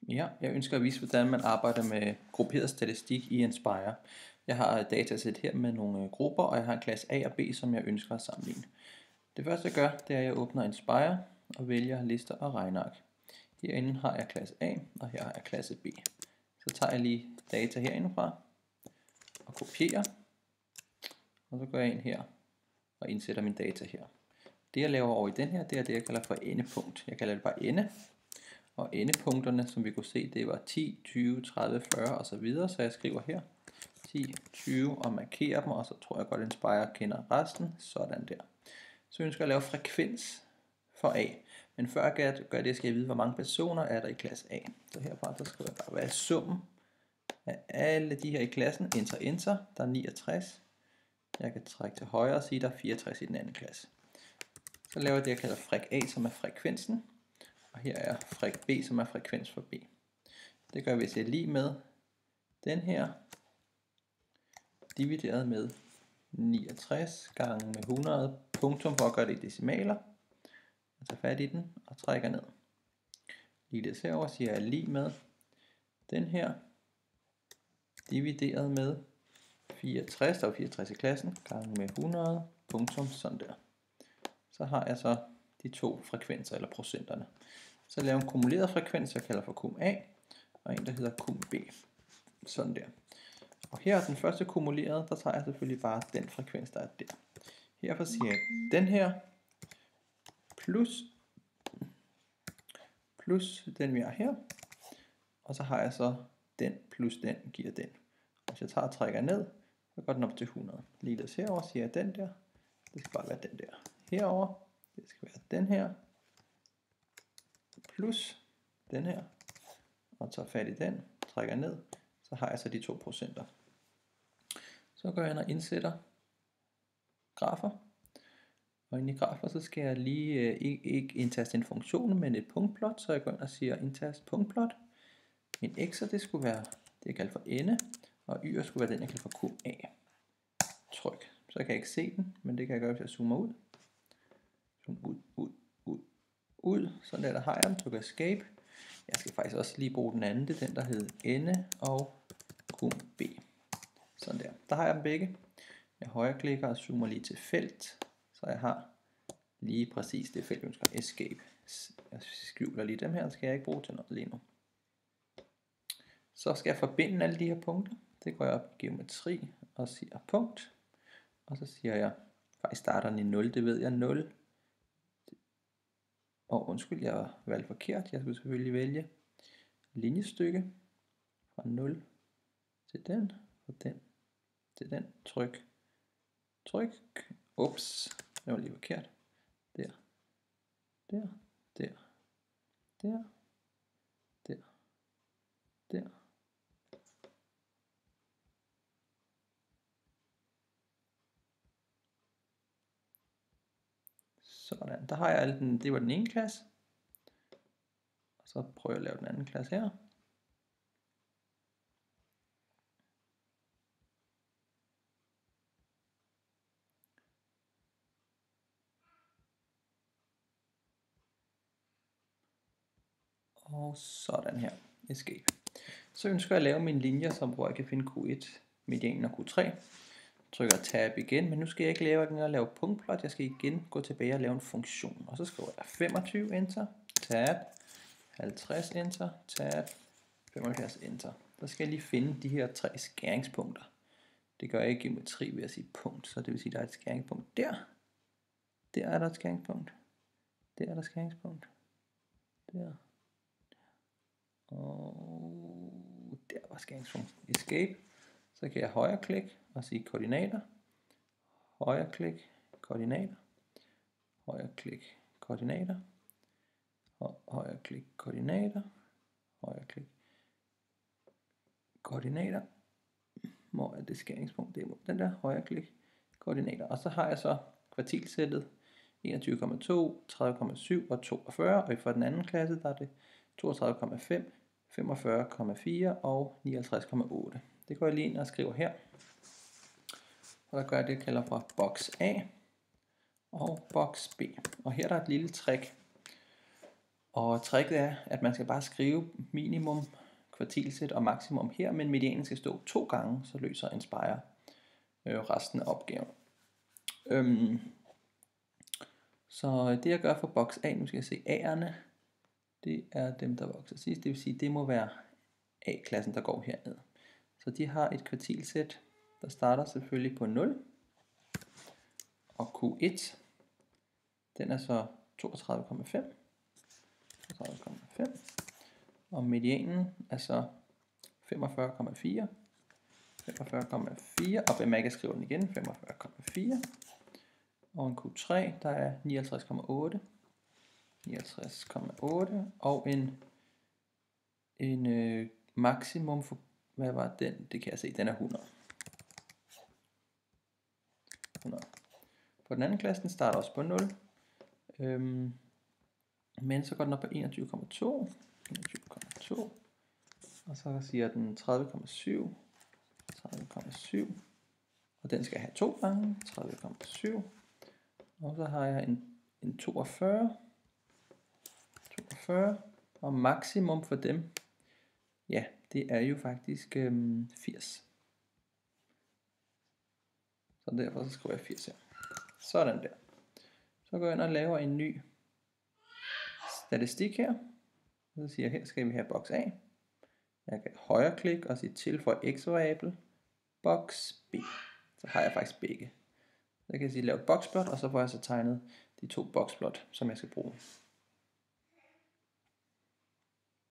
Ja, jeg ønsker at vise, hvordan man arbejder med grupperet statistik i Inspire. Jeg har et datasæt her med nogle grupper, og jeg har en klasse A og B, som jeg ønsker at sammenligne. Det første jeg gør, det er, at jeg åbner Inspire og vælger lister og regneark. Herinde har jeg klasse A, og her har jeg klasse B. Så tager jeg lige data herindefra og kopierer, og så går jeg ind her og indsætter min data her. Det jeg laver over i den her, det er det jeg kalder for endepunkt. Jeg kalder det bare ende. Og endepunkterne, som vi kunne se, det var 10, 20, 30, 40 og så videre. Så jeg skriver her 10, 20 og markerer dem, og så tror jeg godt, at Inspire kender resten. Sådan der. Så ønsker jeg at lave frekvens for A. Men før jeg gør det, skal jeg vide, hvor mange personer er der i klasse A. Så herfra, der skriver jeg bare, hvad er summen af alle de her i klassen. Enter, der er 69. Jeg kan trække til højre og sige, der er 64 i den anden klasse. Så laver jeg det, jeg kalder frik A, som er frekvensen. Og her er frik B, som er frekvens for B. Det gør vi, hvis jeg er lige med den her, divideret med 69 gange med 100, punktum for at gøre det i decimaler. Jeg tager fat i den og trækker ned. Ligeledes herover siger jeg lige med den her, divideret med 64, der er 64 i klassen, gange med 100, punktum, sådan der. Så har jeg så de to frekvenser, eller procenterne. Så laver jeg en kumuleret frekvens, jeg kalder for QA, og en, der hedder QB. Sådan der. Og her er den første kumulerede, der tager jeg selvfølgelig bare den frekvens, der er der. Herfor siger jeg den her, plus den vi har her, og så har jeg så den plus den giver den. Og hvis jeg tager og trækker ned, så går den op til 100. Ligeledes herover siger jeg den der, det skal bare være den der. Herover, det skal være den her, plus den her, og tager fat i den, trækker ned, så har jeg så de 2%. Så går jeg ind og indsætter grafer, og inde i grafer, så skal jeg lige ikke indtaste en funktion, men et punktplot, så jeg går ind og siger indtast punktplot. Min x'er, det skulle være det jeg kalder for ende, og y'er skulle være den jeg kalder for QA. Tryk. Så kan jeg ikke se den, men det kan jeg gøre, hvis jeg zoomer ud. Zoom ud. Sådan der har jeg den. Tryk escape. Jeg skal faktisk også lige bruge den anden, det er den der hedder ende og QB. Sådan der. Der har jeg dem begge. Jeg højreklikker og zoomer lige til felt, så jeg har lige præcis det felt, jeg ønsker. Escape. Jeg skjuler lige dem her, skal jeg ikke bruge til noget lige nu. Så skal jeg forbinde alle de her punkter. Det går jeg op i geometri og siger punkt. Og så siger jeg, faktisk starter den i 0, det ved jeg, 0. Og undskyld, jeg har valgt forkert. Jeg skulle selvfølgelig vælge linjestykke fra 0 til den, og den til den. Tryk. Ups, det var lige forkert. Der. Sådan, der har jeg alle den, det var den ene klasse. Og så prøver jeg at lave den anden klasse her. Og sådan her, escape. Så ønsker jeg at lave mine linjer, hvor jeg kan finde Q1, medianen og Q3. Trykker tab igen, men nu skal jeg ikke lave punktplot, jeg skal igen gå tilbage og lave en funktion. Og så skriver jeg 25 enter, tab, 50 enter, tab, 75 enter. Der skal jeg lige finde de her 3 skæringspunkter. Det gør jeg i geometri ved at sige punkt, så det vil sige, at der er et skæringspunkt der. Der er der et skæringspunkt. Der er der et skæringspunkt. Der. Og der var skæringspunkt. Escape. Så kan jeg højreklik og sige koordinater. Højreklik, koordinater. Højreklik, koordinater. Højreklik, koordinater. Højreklik, koordinater. Hvor er det skæringspunkt? Det er den der højreklik, koordinater. Og så har jeg så kvartilsættet 21,2, 30,7 og 42. Og for den anden klasse, der er det 32,5, 45,4 og 59,8. Det går jeg lige ind og skriver her. Og der gør jeg det, jeg kalder for boks A og boks B. Og her der er et lille trick. Og tricket er, at man skal bare skrive minimum, kvartilsæt og maksimum her, men medianen skal stå 2 gange, så løser Inspire resten af opgaven. Så det jeg gør for boks A, nu skal jeg se A'erne, det er dem der vokser sidst, det vil sige det må være A-klassen der går herned. Så de har et kvartilsæt, der starter selvfølgelig på 0, og Q1, den er så 32,5, og medianen er så 45,4, og hvem jeg ikke skriver den igen, 45,4, og en Q3, der er 59,8, og en maksimum for, hvad var den, det kan jeg se, den er 100. På den anden klasse, den starter også på 0, men så går den op på 21,2, og så siger den 30,7, og den skal have 2 gange, 30,7, og så har jeg en 42, og maksimum for dem, ja, det er jo faktisk 80. Så derfor så skriver jeg 80 her. Sådan der. Så går jeg ind og laver en ny statistik her. Så siger jeg, her skal vi have boks A. Jeg kan højre klik og sige tilføj x-variabel, boks B. Så har jeg faktisk begge. Så jeg kan sige lave boksplot, og så får jeg så tegnet de 2 boksplot, som jeg skal bruge.